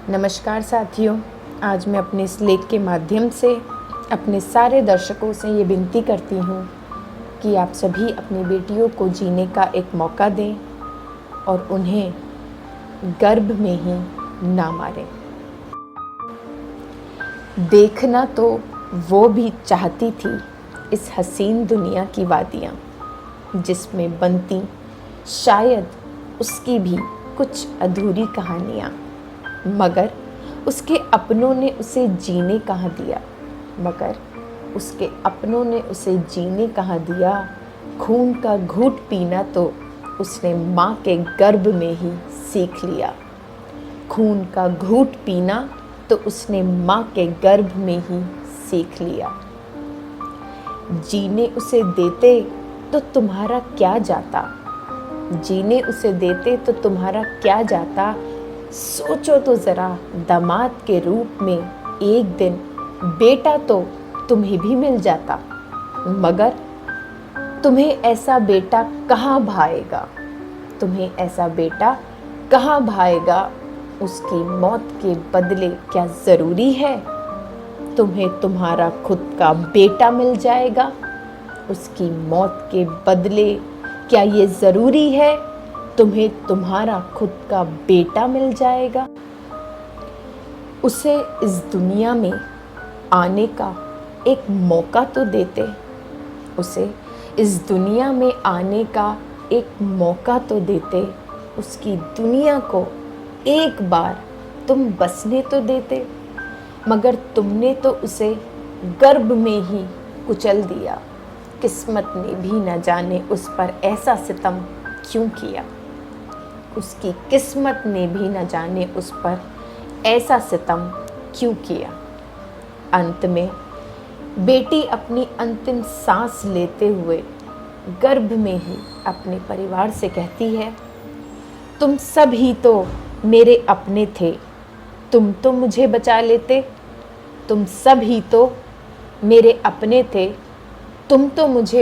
नमस्कार साथियों, आज मैं अपने इस लेख के माध्यम से अपने सारे दर्शकों से ये विनती करती हूँ कि आप सभी अपनी बेटियों को जीने का एक मौका दें और उन्हें गर्भ में ही ना मारें। देखना तो वो भी चाहती थी इस हसीन दुनिया की वादियाँ, जिसमें बनती शायद उसकी भी कुछ अधूरी कहानियाँ, मगर उसके अपनों ने उसे जीने कहाँ दिया। खून का घूंट पीना तो उसने माँ के गर्भ में ही सीख लिया। जीने उसे देते तो तुम्हारा क्या जाता। सोचो तो ज़रा, दामाद के रूप में एक दिन बेटा तो तुम्हें भी मिल जाता, मगर तुम्हें ऐसा बेटा कहाँ भाएगा। उसकी मौत के बदले क्या ज़रूरी है तुम्हें तुम्हारा खुद का बेटा मिल जाएगा। उसकी मौत के बदले क्या ये ज़रूरी है तुम्हें तुम्हारा खुद का बेटा मिल जाएगा। उसे इस दुनिया में आने का एक मौका तो देते। उसकी दुनिया को एक बार तुम बसने तो देते, मगर तुमने तो उसे गर्भ में ही कुचल दिया। किस्मत ने भी न जाने उस पर ऐसा सितम क्यों किया। अंत में बेटी अपनी अंतिम सांस लेते हुए गर्भ में ही अपने परिवार से कहती है, तुम सब ही तो मेरे अपने थे, तुम तो मुझे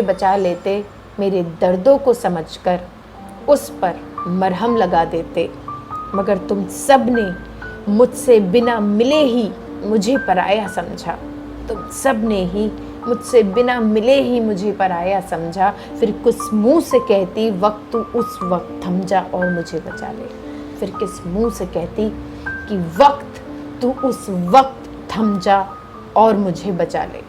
बचा लेते। मेरे दर्दों को समझकर उस पर मरहम लगा देते, मगर तुम सब ने मुझसे बिना मिले ही मुझे पराया समझा। फिर किस मुंह से कहती वक्त तू उस वक्त थम जा और मुझे बचा ले। कि वक्त तू उस वक्त थम जा और मुझे बचा ले।